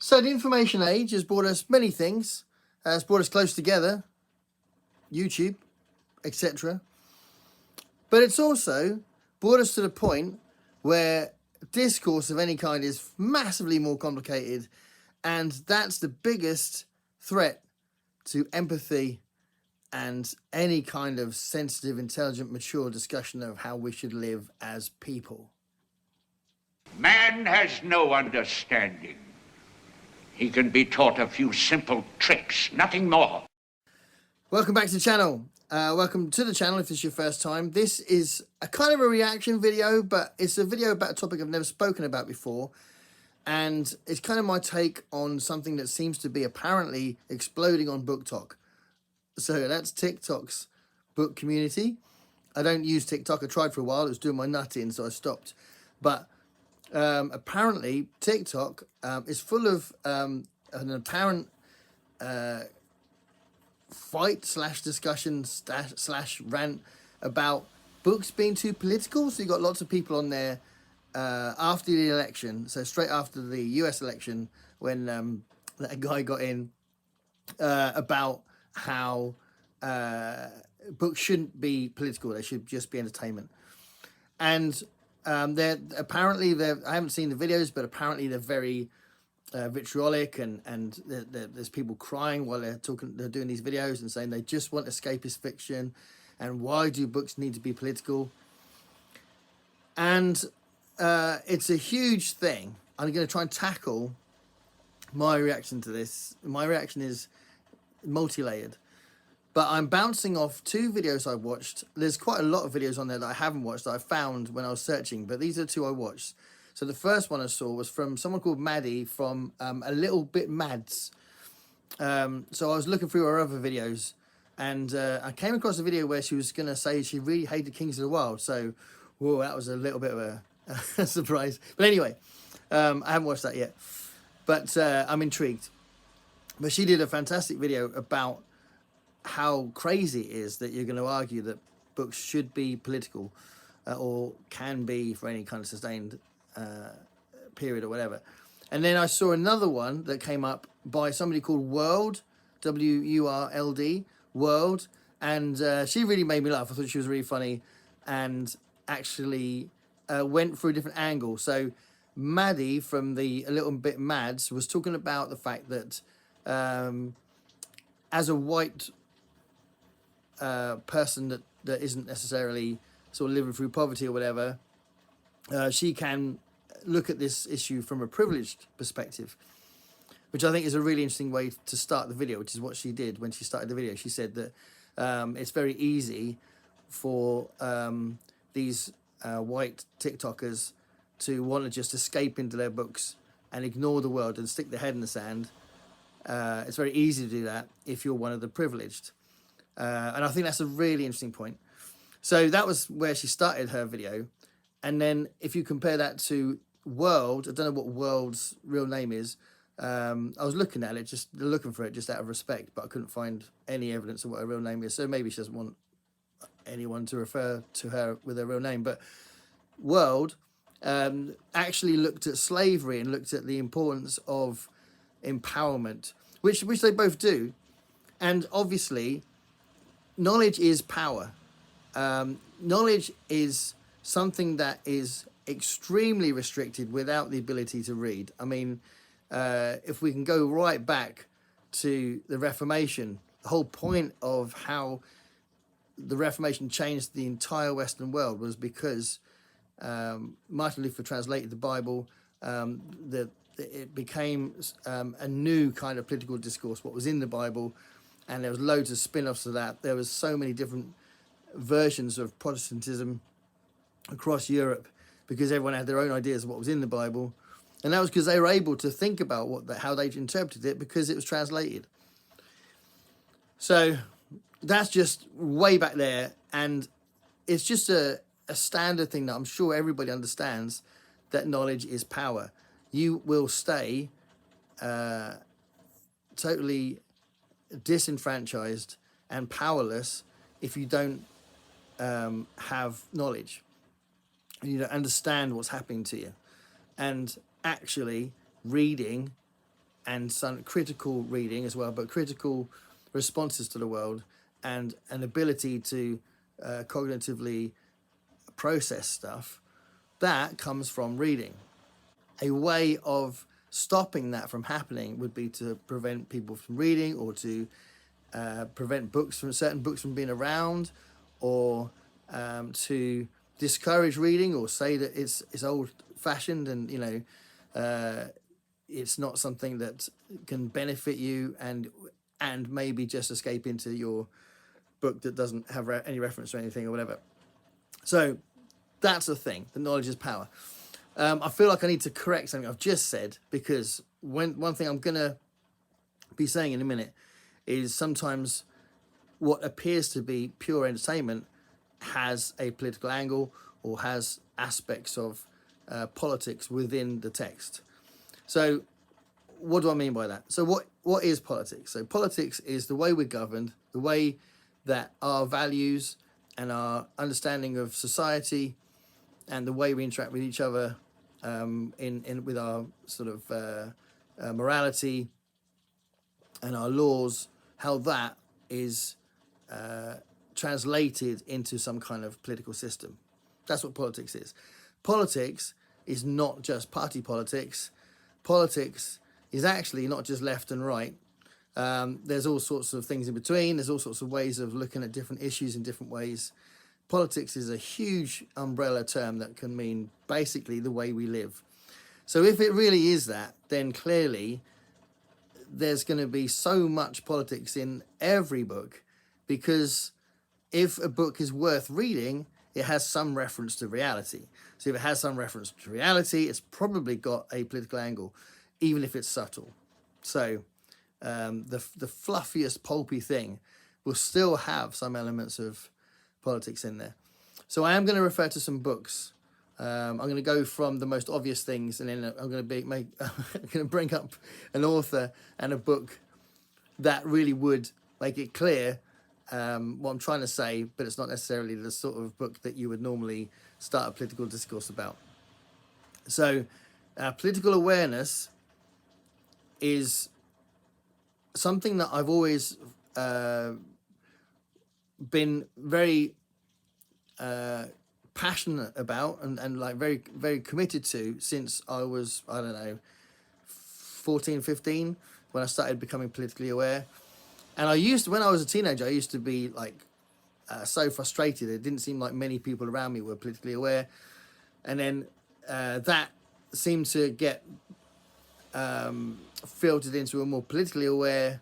So the information age has brought us many things. It's brought us close together, YouTube, etc. But it's also brought us to the point where discourse of any kind is massively more complicated, and that's the biggest threat to empathy and any kind of sensitive, intelligent, mature discussion of how we should live as people. Man has no understanding. He can be taught a few simple tricks, nothing more. Welcome back to the channel. Welcome to the channel if this is your first time. This is a kind of a reaction video, but it's a video about a topic I've never spoken about before. And it's kind of my take on something that seems to be apparently exploding on BookTok. So that's TikTok's book community. I don't use TikTok. I tried for a while. It was doing my nut in, so I stopped. But apparently TikTok is full of an apparent fight slash discussion slash rant about books being too political. So you got lots of people on there after the election, so straight after the US election, when that guy got in, about how books shouldn't be political, they should just be entertainment. And they're apparently, I haven't seen the videos, but apparently they're very vitriolic, and there's people crying while they're doing these videos and saying they just want escapist fiction, and why do books need to be political? And it's a huge thing. I'm going to try and tackle my reaction to this. My reaction is multi-layered, but I'm bouncing off two videos I watched. There's quite a lot of videos on there that I haven't watched that I found when I was searching, but these are two I watched. So the first one I saw was from someone called Maddie from A Little Bit Mads. So I was looking through her other videos, and I came across a video where she was going to say she really hated Kings of the Wild. So, whoa, that was a little bit of a surprise. But anyway, I haven't watched that yet, but I'm intrigued. But she did a fantastic video about how crazy it is that you're going to argue that books should be political or can be for any kind of sustained period or whatever. And then I saw another one that came up by somebody called World, W-U-R-L-D, World, and she really made me laugh. I thought she was really funny and actually went through a different angle. So Maddie from the A Little Bit Mads was talking about the fact that as a white person that isn't necessarily sort of living through poverty or whatever, she can look at this issue from a privileged perspective, which I think is a really interesting way to start the video, which is what she did when she started the video. She said that it's very easy for these white TikTokers to want to just escape into their books and ignore the world and stick their head in the sand. It's very easy to do that if you're one of the privileged. And I think that's a really interesting point. So that was where she started her video. And then if you compare that to World, I don't know what World's real name is. I was looking at it, just looking for it just out of respect, but I couldn't find any evidence of what her real name is. So maybe she doesn't want anyone to refer to her with her real name. But World actually looked at slavery and looked at the importance of empowerment, which they both do. And obviously, knowledge is power. Knowledge is something that is extremely restricted without the ability to read. I mean, if we can go right back to the Reformation, the whole point of how the Reformation changed the entire Western world was because Martin Luther translated the Bible. It became a new kind of political discourse, what was in the Bible, and there was loads of spin-offs of that. There was so many different versions of Protestantism across Europe because everyone had their own ideas of what was in the Bible, and that was because they were able to think about how they interpreted it because it was translated. So that's just way back there, and it's just a standard thing that I'm sure everybody understands, that knowledge is power. You will stay totally disenfranchised and powerless if you don't have knowledge. You don't understand what's happening to you. And actually, reading and some critical reading as well, but critical responses to the world, and an ability to cognitively process stuff, that comes from reading. A way of stopping that from happening would be to prevent people from reading, or to prevent certain books from being around, or to discourage reading, or say that it's old fashioned, and it's not something that can benefit you, and maybe just escape into your book that doesn't have any reference to anything or whatever. So that's the thing. The knowledge is power. I feel like I need to correct something I've just said, because one thing I'm gonna be saying in a minute is sometimes what appears to be pure entertainment has a political angle, or has aspects of politics within the text. So what do I mean by that? So what is politics? So politics is the way we're governed, the way that our values and our understanding of society, and the way we interact with each other, in with our sort of morality and our laws, how that is translated into some kind of political system. That's what politics is. Politics is not just party politics. Politics is actually not just left and right. There's all sorts of things in between. There's all sorts of ways of looking at different issues in different ways. Politics is a huge umbrella term that can mean basically the way we live. So if it really is that, then clearly there's going to be so much politics in every book, because if a book is worth reading, it has some reference to reality. So if it has some reference to reality, it's probably got a political angle, even if it's subtle. So the fluffiest pulpy thing will still have some elements of politics in there. So I am going to refer to some books. I'm going to go from the most obvious things, and then I'm going to I'm going to bring up an author and a book that really would make it clear what I'm trying to say, but it's not necessarily the sort of book that you would normally start a political discourse about. So political awareness is something that I've always been very passionate about, and like very, very committed to, since I was, I don't know, 14, 15, when I started becoming politically aware. And when I was a teenager, I used to be like so frustrated. It didn't seem like many people around me were politically aware. And then that seemed to get filtered into a more politically aware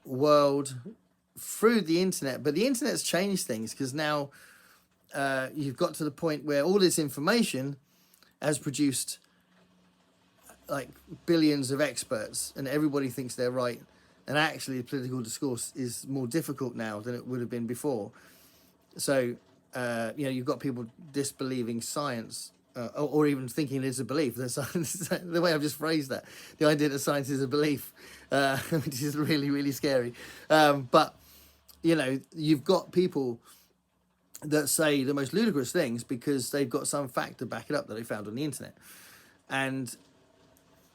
world through the internet. But the internet's changed things, because now you've got to the point where all this information has produced like billions of experts, and everybody thinks they're right. And actually, the political discourse is more difficult now than it would have been before. So, you've got people disbelieving science, or even thinking it's a belief. The way I've just phrased that, the idea that science is a belief, which is really, really scary. But, you've got people that say the most ludicrous things because they've got some fact to back it up that they found on the internet. And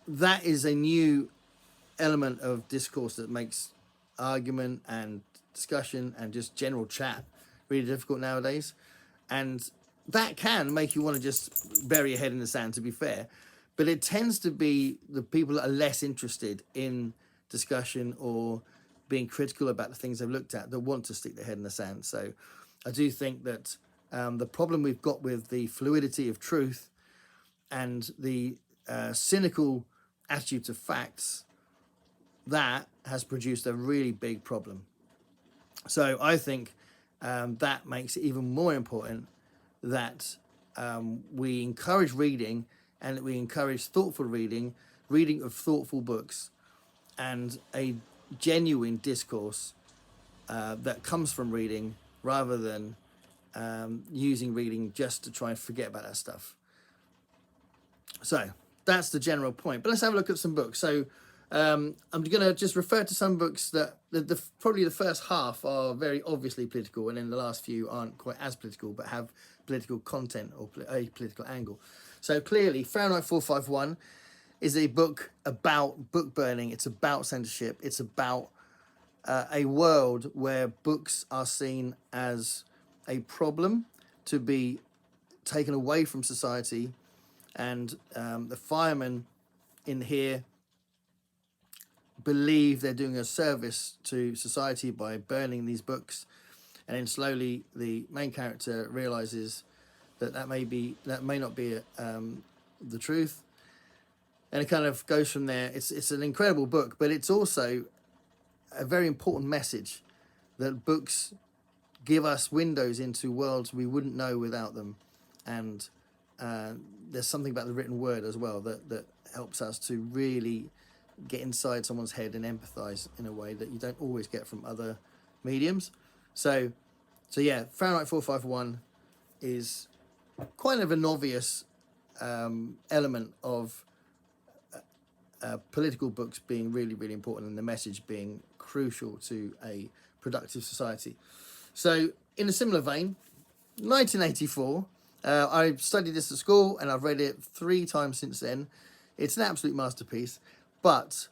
that is a new element of discourse that makes argument and discussion and just general chat really difficult nowadays. And that can make you want to just bury your head in the sand, to be fair. But it tends to be the people that are less interested in discussion or being critical about the things they've looked at that want to stick their head in the sand. So I do think that the problem we've got with the fluidity of truth and the cynical attitude to facts, that has produced a really big problem. So I think that makes it even more important that we encourage reading, and that we encourage thoughtful reading of thoughtful books, and a genuine discourse that comes from reading, rather than using reading just to try and forget about that stuff. So that's the general point. But let's have a look at some books. So I'm going to just refer to some books that probably the first half are very obviously political, and then the last few aren't quite as political, but have political content or a political angle. So clearly, Fahrenheit 451 is a book about book burning. It's about censorship. It's about a world where books are seen as a problem to be taken away from society, and the firemen in here believe they're doing a service to society by burning these books, and then slowly the main character realizes that that may not be the truth, and it kind of goes from there. It's an incredible book, but it's also a very important message that books give us windows into worlds we wouldn't know without them, and there's something about the written word as well that helps us to really get inside someone's head and empathize in a way that you don't always get from other mediums. So yeah, Fahrenheit 451 is kind of an obvious element of political books being really, really important, and the message being crucial to a productive society. So in a similar vein, 1984, I studied this at school and I've read it 3 times since then. It's an absolute masterpiece, but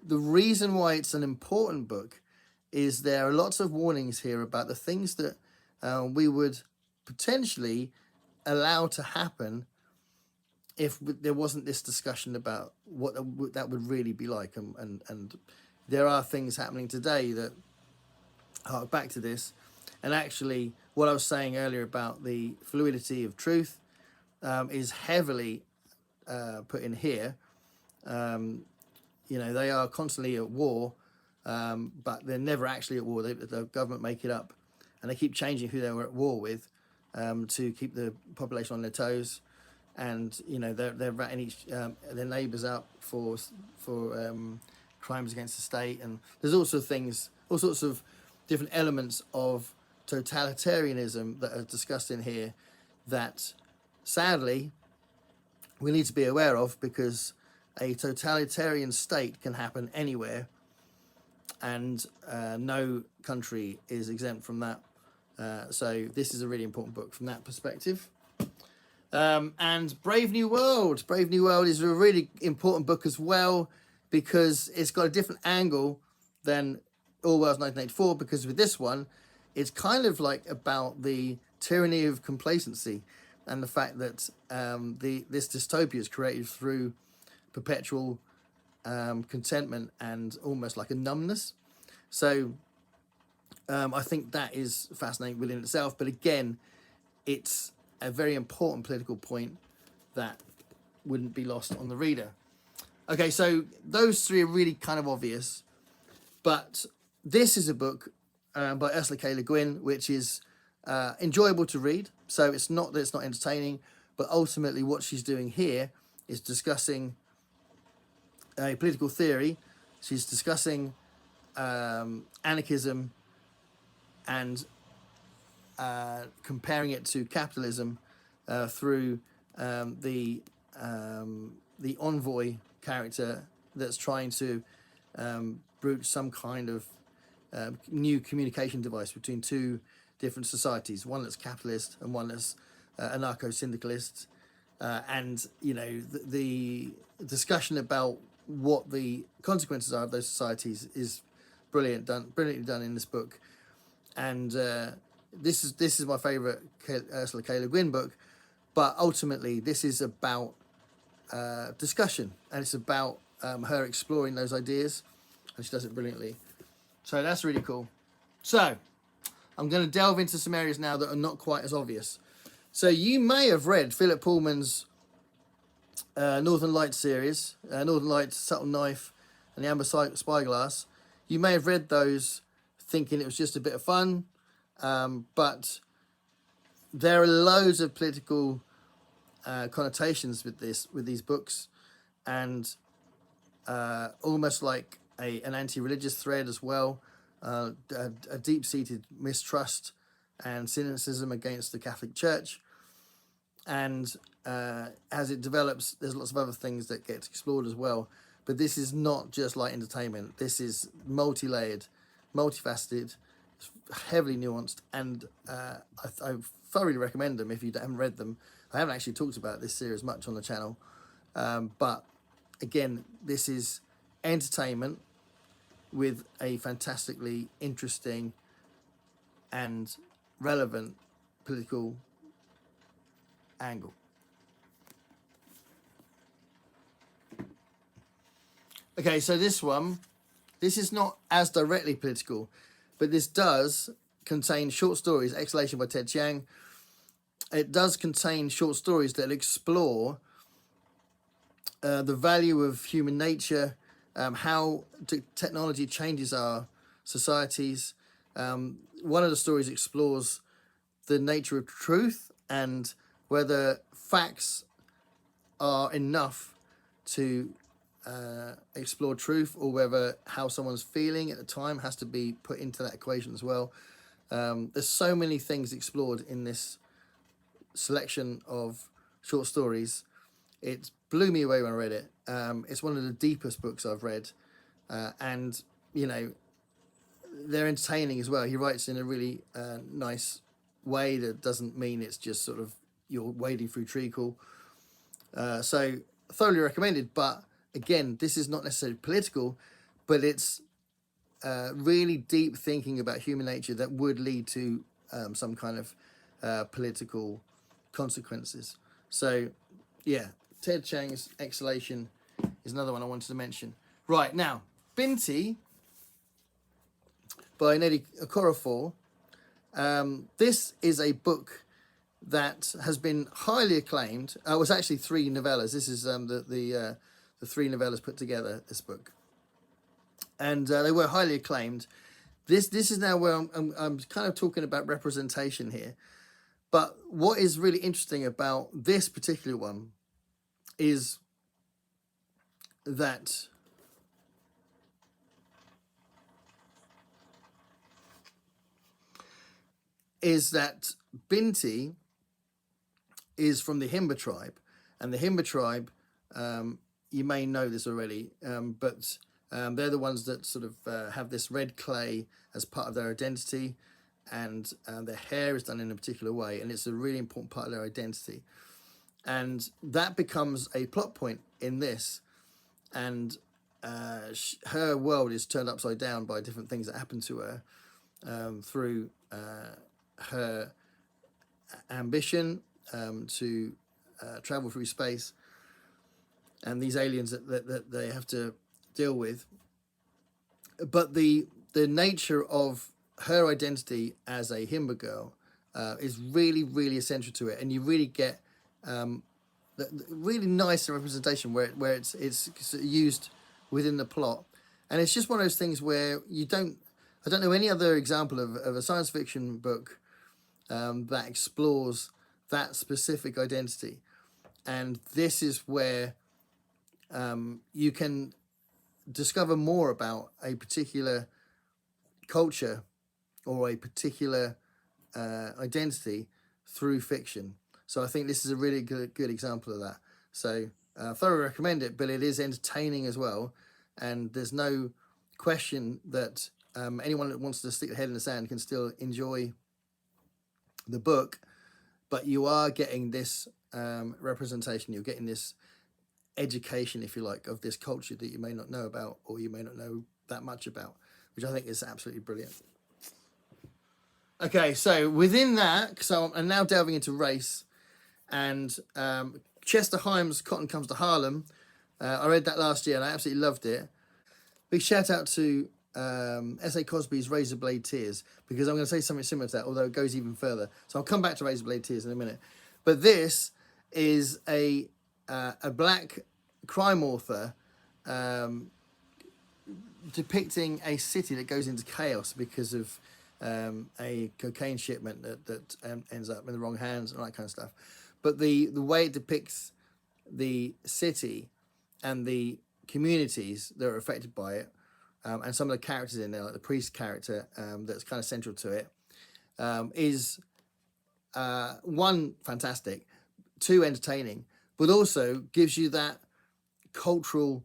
the reason why it's an important book is there are lots of warnings here about the things that we would potentially allow to happen if there wasn't this discussion about what that would really be like. And there are things happening today that hark back to this. And actually, what I was saying earlier about the fluidity of truth is heavily put in here. They are constantly at war, but they're never actually at war. The government make it up, and they keep changing who they were at war with to keep the population on their toes. And they're ratting their neighbours out for crimes against the state, and there's all sorts of different elements of totalitarianism that are discussed in here that sadly we need to be aware of, because a totalitarian state can happen anywhere, and no country is exempt from that. So this is a really important book from that perspective. And Brave New World. Brave New World is a really important book as well, because it's got a different angle than Orwell's 1984, because with this one, it's kind of like about the tyranny of complacency and the fact that this dystopia is created through perpetual contentment and almost like a numbness. So I think that is fascinating within itself. But again, it's a very important political point that wouldn't be lost on the reader. Okay, so those 3 are really kind of obvious. But this is a book by Ursula K. Le Guin, which is enjoyable to read. So it's not that it's not entertaining, but ultimately what she's doing here is discussing a political theory. She's discussing anarchism and comparing it to capitalism through the envoy character that's trying to broach some kind of new communication device between 2 different societies, one that's capitalist and one that's anarcho-syndicalist. And the discussion about what the consequences are of those societies is brilliantly done in this book. And this is my favorite Ursula K. Le Guin book, but ultimately this is about discussion, and it's about her exploring those ideas, and she does it brilliantly. So that's really cool. So I'm going to delve into some areas now that are not quite as obvious. So you may have read Philip Pullman's Northern Lights series, Northern Lights, Subtle Knife, and The Amber Spyglass. You may have read those thinking it was just a bit of fun, but there are loads of political connotations with these books, and almost like an anti-religious thread as well, a deep-seated mistrust and cynicism against the Catholic Church. And as it develops, there's lots of other things that get explored as well. But this is not just light entertainment. This is multi-layered, multifaceted, heavily nuanced, and I thoroughly recommend them if you haven't read them. I haven't actually talked about this series much on the channel, but again, this is entertainment with a fantastically interesting and relevant political angle. Okay, so this is not as directly political, but this does contain short stories, Exhalation by Ted Chiang. It does contain short stories that explore the value of human nature, how technology changes our societies. One of the stories explores the nature of truth and whether facts are enough to explore truth, or whether how someone's feeling at the time has to be put into that equation as well. There's so many things explored in this selection of short stories. It blew me away when I read it. It's one of the deepest books I've read, and you know, they're entertaining as well. He writes in a really nice way that doesn't mean it's just sort of you're wading through treacle. So thoroughly recommended. But again, this is not necessarily political, but it's really deep thinking about human nature that would lead to some kind of political consequences. So yeah, Ted Chiang's Exhalation is another one I wanted to mention. Right, now, Binti by Nnedi Okorafor. This is a book that has been highly acclaimed. It was actually 3 novellas. This is the 3 novellas put together, this book. And they were highly acclaimed. This is now where I'm kind of talking about representation here. But what is really interesting about this particular one is that Binti is from the Himba tribe, and the Himba tribe, you may know this already, but they're the ones that sort of have this red clay as part of their identity, and their hair is done in a particular way, and it's a really important part of their identity. And that becomes a plot point in this, and her world is turned upside down by different things that happen to her through her ambition to travel through space, and these aliens that they have to deal with. But the nature of her identity as a Himba girl is really, really essential to it, and you really get the really nice representation where it's used within the plot, and it's just one of those things where I don't know any other example of a science fiction book that explores that specific identity, and this is where you can discover more about a particular culture or a particular identity through fiction. So I think this is a really good example of that. So thoroughly recommend it, but it is entertaining as well, and there's no question that anyone that wants to stick their head in the sand can still enjoy the book, but you are getting this representation, you're getting this education, if you like, of this culture that you may not know about, or you may not know that much about, which I think is absolutely brilliant. Okay, so within that, so I'm now delving into race, and Chester Himes' Cotton Comes to Harlem. I read that last year and I absolutely loved it. Big shout out to S.A. Cosby's Razorblade Tears, because I'm going to say something similar to that, although it goes even further. So I'll come back to Razorblade Tears in a minute. But this is a black crime author depicting a city that goes into chaos because of a cocaine shipment that ends up in the wrong hands and all that kind of stuff. But the way it depicts the city and the communities that are affected by it, and some of the characters in there, like the priest character that's kind of central to it, is one, fantastic, two, entertaining, but also gives you that cultural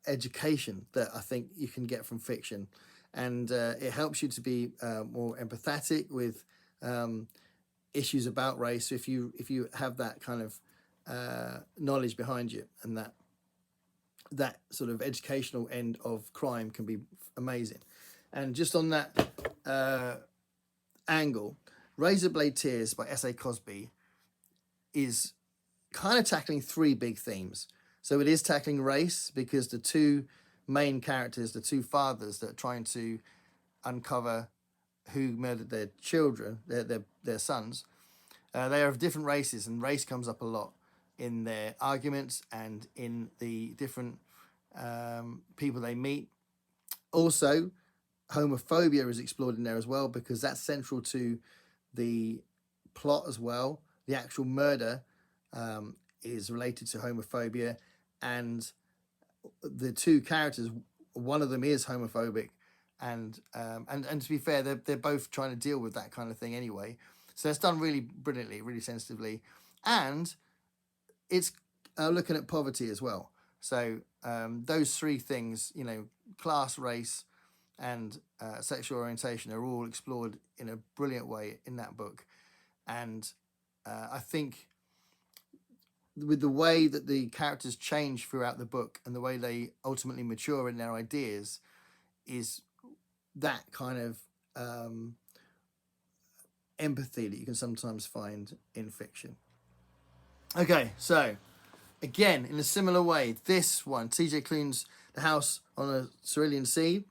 education that I think you can get from fiction, and it helps you to be more empathetic with issues about race. So if you have that kind of knowledge behind you, and that sort of educational end of crime can be amazing. And just on that angle, Razorblade Tears by S.A. Cosby is kind of tackling three big themes. So it is tackling race, because the two main characters, the two fathers that are trying to uncover who murdered their children, their sons, they are of different races, and race comes up a lot in their arguments and in the different people they meet. Also, homophobia is explored in there as well, because that's central to the plot as well. The actual murder is related to homophobia, and the two characters, one of them is homophobic, and to be fair, they're both trying to deal with that kind of thing anyway. So it's done really brilliantly, really sensitively, and it's looking at poverty as well. So those three things, class, race, and sexual orientation, are all explored in a brilliant way in that book. And I think with the way that the characters change throughout the book and the way they ultimately mature in their ideas, is that kind of empathy that you can sometimes find in fiction. Okay, so again, in a similar way, this one, T.J. Klune's The House on a Cerulean Sea,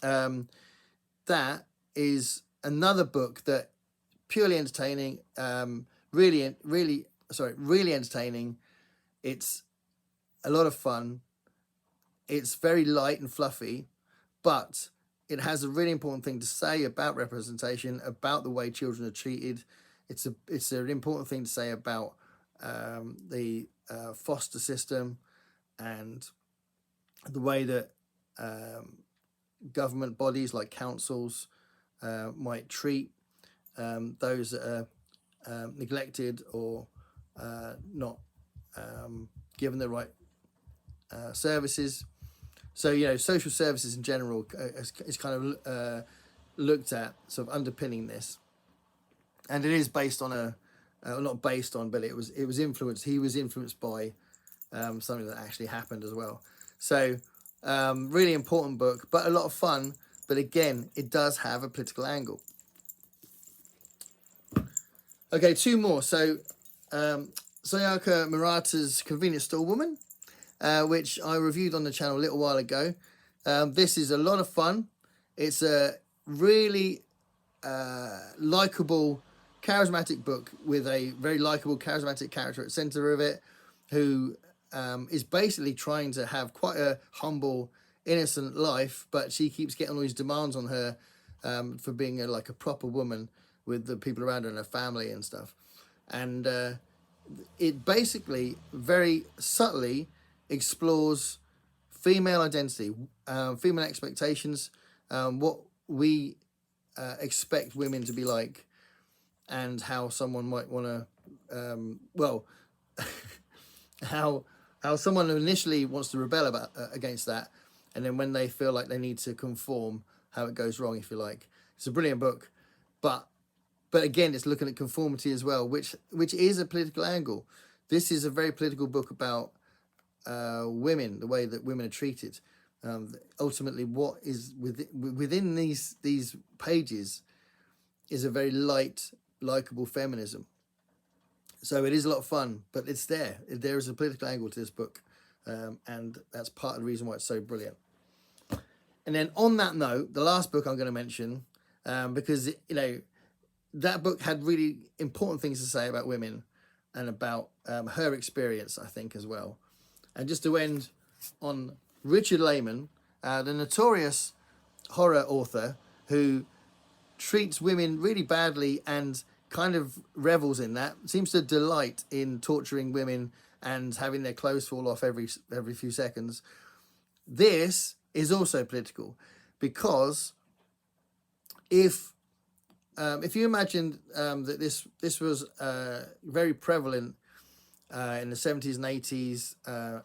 that is another book that purely entertaining, really entertaining. It's a lot of fun. It's very light and fluffy, but it has a really important thing to say about representation, about the way children are treated. It's an important thing to say about the foster system, and the way that government bodies like councils might treat those that are neglected or not given the right services. So, social services in general is kind of looked at, sort of underpinning this. And it is based on not based on, but it was influenced. He was influenced by something that actually happened as well. So, really important book, but a lot of fun. But again, it does have a political angle. Okay, two more. So, Sayaka Murata's Convenience Store Woman, which I reviewed on the channel a little while ago. This is a lot of fun. It's a really likable, charismatic book with a very likable, charismatic character at the center of it, who is basically trying to have quite a humble, innocent life, but she keeps getting all these demands on her for being a proper woman with the people around her and her family and stuff. And it basically very subtly explores female identity, female expectations, what we expect women to be like, and how someone might want to, how someone initially wants to rebel against that, and then when they feel like they need to conform, how it goes wrong, if you like. It's a brilliant book, but again, it's looking at conformity as well, which is a political angle. This is a very political book about women, the way that women are treated. Ultimately, what is within these pages is a very light, likable feminism. So it is a lot of fun, but it's there. There is a political angle to this book, and that's part of the reason why it's so brilliant. And then on that note, the last book I'm going to mention, because that book had really important things to say about women and about her experience, I think, as well. And just to end on Richard Lehman, the notorious horror author who treats women really badly and kind of revels in that, seems to delight in torturing women and having their clothes fall off every few seconds. This is also political, because if you imagine that this was very prevalent in the 70s and 80s,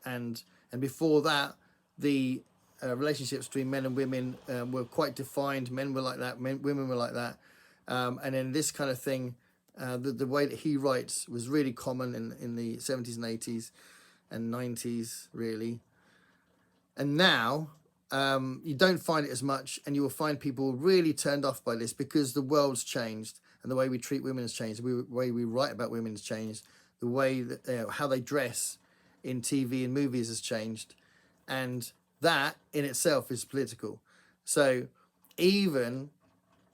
and before that, the relationships between men and women were quite defined. Men were like that, women were like that, and then this kind of thing The way that he writes was really common in the 70s and 80s and 90s, really. And now you don't find it as much, and you will find people really turned off by this because the world's changed and the way we treat women has changed, the way we write about women has changed, the way that how they dress in TV and movies has changed, and that in itself is political. So even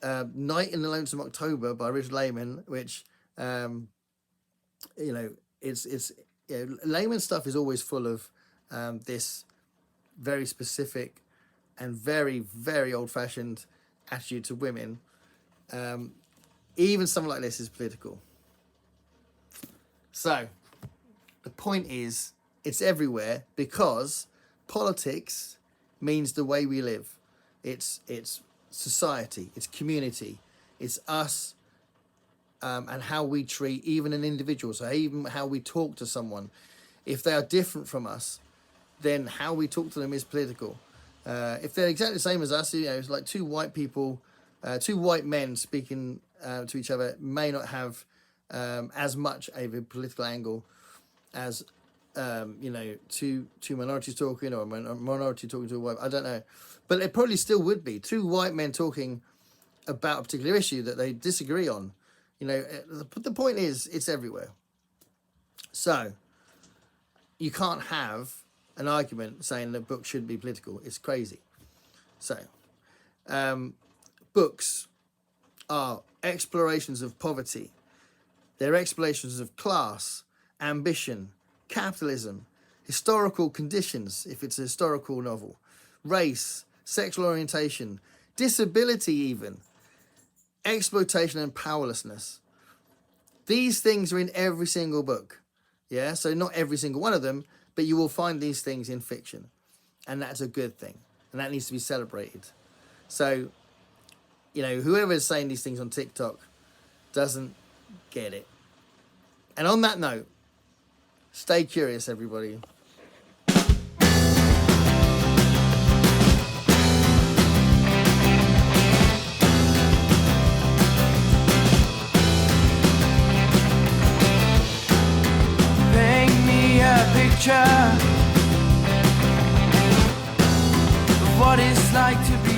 Night in the Lonesome October by Richard Lehman, which it's Lehman stuff is always full of this very specific and very, very old-fashioned attitude to women. Even something like this is political. So the point is, it's everywhere because politics means the way we live. It's society, it's community, it's us, and how we treat even an individual. So even how we talk to someone, if they are different from us, then how we talk to them is political. If they're exactly the same as us, it's like two white people, two white men speaking to each other may not have as much of a political angle as two minorities talking, or a minority talking to a white. I don't know, but it probably still would be two white men talking about a particular issue that they disagree on. The point is, it's everywhere. So you can't have an argument saying that books shouldn't be political. It's crazy. So books are explorations of poverty. They're explorations of class, ambition, capitalism, historical conditions, if it's a historical novel, race, sexual orientation, disability even, exploitation and powerlessness. These things are in every single book. Yeah, so not every single one of them, but you will find these things in fiction. And that's a good thing. And that needs to be celebrated. So, whoever is saying these things on TikTok doesn't get it. And on that note, stay curious, everybody. Paint me a picture of what it's like to be